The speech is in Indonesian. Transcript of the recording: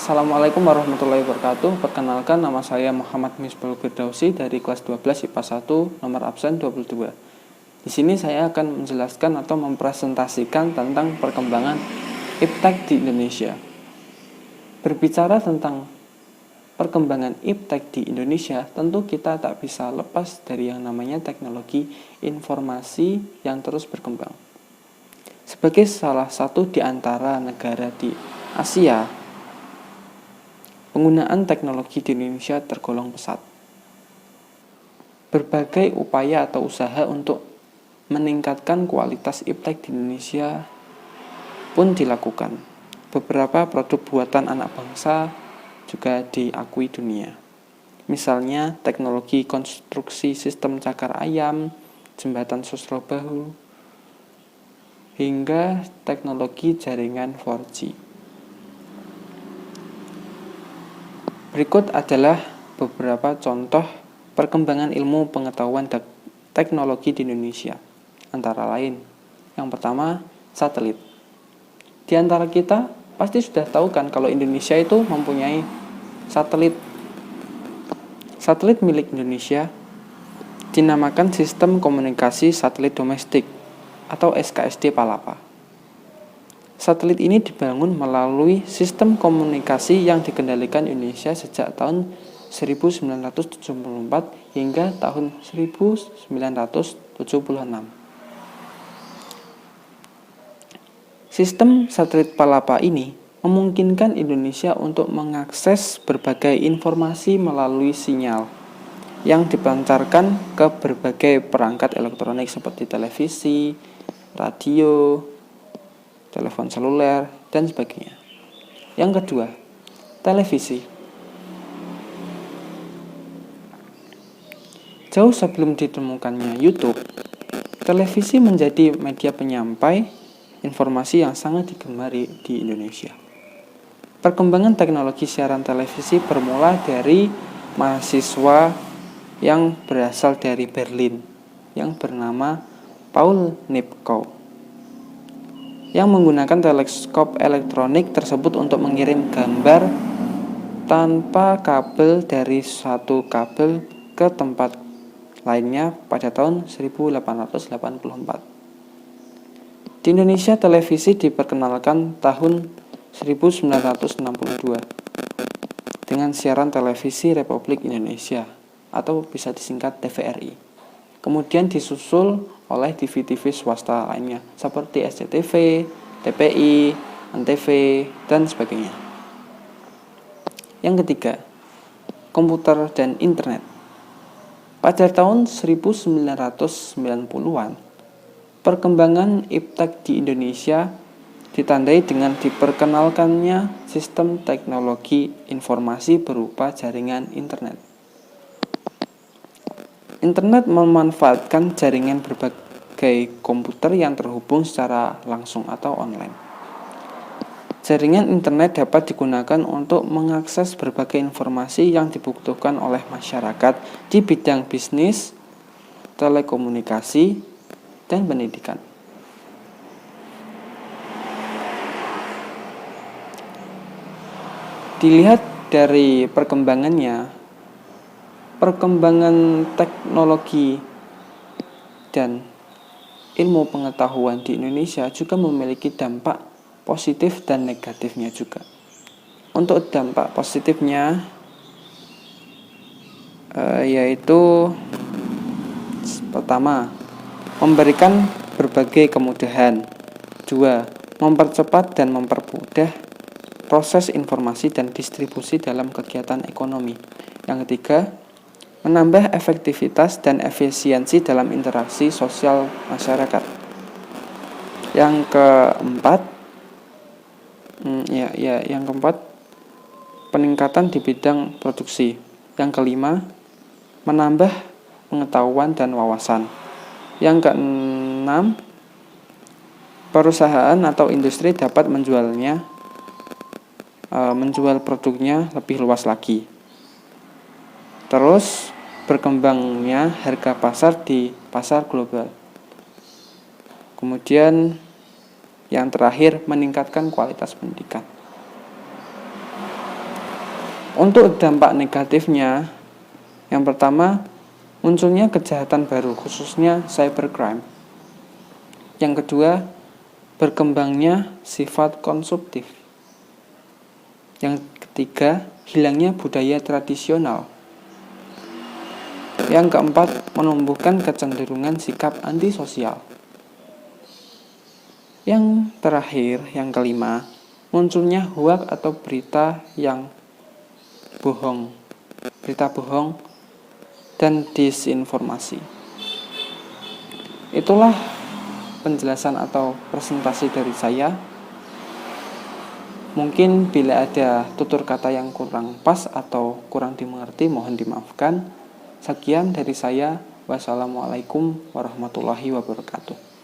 Assalamualaikum warahmatullahi wabarakatuh. Perkenalkan, nama saya Muhammad Misbahul Firdausi dari kelas 12 IPA 1, nomor absen 22. Di sini saya akan menjelaskan atau mempresentasikan tentang perkembangan iptek di Indonesia. Berbicara tentang perkembangan iptek di Indonesia, tentu kita tak bisa lepas dari yang namanya teknologi informasi yang terus berkembang. Sebagai salah satu di antara negara di Asia, penggunaan teknologi di Indonesia tergolong pesat. Berbagai upaya atau usaha untuk meningkatkan kualitas iptek di Indonesia pun dilakukan. Beberapa produk buatan anak bangsa juga diakui dunia. Misalnya teknologi konstruksi sistem cakar ayam, jembatan Sosro Bahu, hingga teknologi jaringan 4G. Berikut adalah beberapa contoh perkembangan ilmu pengetahuan teknologi di Indonesia. Antara lain, yang pertama, satelit. Di antara kita pasti sudah tahu kan kalau Indonesia itu mempunyai satelit. Satelit milik Indonesia dinamakan Sistem Komunikasi Satelit Domestik atau SKSD Palapa. Satelit ini dibangun melalui sistem komunikasi yang dikendalikan Indonesia sejak tahun 1974 hingga tahun 1976. Sistem satelit Palapa ini memungkinkan Indonesia untuk mengakses berbagai informasi melalui sinyal yang dipancarkan ke berbagai perangkat elektronik seperti televisi, radio, telepon seluler, dan sebagainya. Yang kedua, televisi. Jauh sebelum ditemukannya YouTube, televisi menjadi media penyampai informasi yang sangat digemari di Indonesia. Perkembangan teknologi siaran televisi bermula dari mahasiswa yang berasal dari Berlin yang bernama Paul Nipkow, yang menggunakan teleskop elektronik tersebut untuk mengirim gambar tanpa kabel dari satu kabel ke tempat lainnya pada tahun 1884. Di Indonesia, televisi diperkenalkan tahun 1962 dengan siaran televisi Republik Indonesia atau bisa disingkat TVRI. Kemudian disusul oleh TV-TV swasta lainnya seperti SCTV, TPI, ANTV, dan sebagainya. Yang ketiga, komputer dan internet. Pada tahun 1990-an, perkembangan iptek di Indonesia ditandai dengan diperkenalkannya sistem teknologi informasi berupa jaringan internet. Internet memanfaatkan jaringan berbagai komputer yang terhubung secara langsung atau online. Jaringan internet dapat digunakan untuk mengakses berbagai informasi yang dibutuhkan oleh masyarakat di bidang bisnis, telekomunikasi, dan pendidikan. Dilihat dari perkembangan teknologi dan ilmu pengetahuan di Indonesia juga memiliki dampak positif dan negatifnya juga. Untuk dampak positifnya yaitu pertama, memberikan berbagai kemudahan. 2. Mempercepat dan mempermudah proses informasi dan distribusi dalam kegiatan ekonomi. Yang ketiga, menambah efektivitas dan efisiensi dalam interaksi sosial masyarakat. Yang keempat, peningkatan di bidang produksi. Yang kelima, menambah pengetahuan dan wawasan. Yang keenam, perusahaan atau industri dapat menjual produknya lebih luas lagi. Terus berkembangnya harga pasar di pasar global. Kemudian yang terakhir, meningkatkan kualitas pendidikan. Untuk dampak negatifnya, yang pertama, munculnya kejahatan baru, khususnya cybercrime. Yang kedua, berkembangnya sifat konsumtif. Yang ketiga, hilangnya budaya tradisional. Yang keempat, menumbuhkan kecenderungan sikap antisosial. Yang terakhir, yang kelima, munculnya hoaks atau berita yang bohong, berita bohong dan disinformasi. Itulah penjelasan atau presentasi dari saya. Mungkin bila ada tutur kata yang kurang pas atau kurang dimengerti, mohon dimaafkan. Sekian dari saya. Wassalamualaikum warahmatullahi wabarakatuh.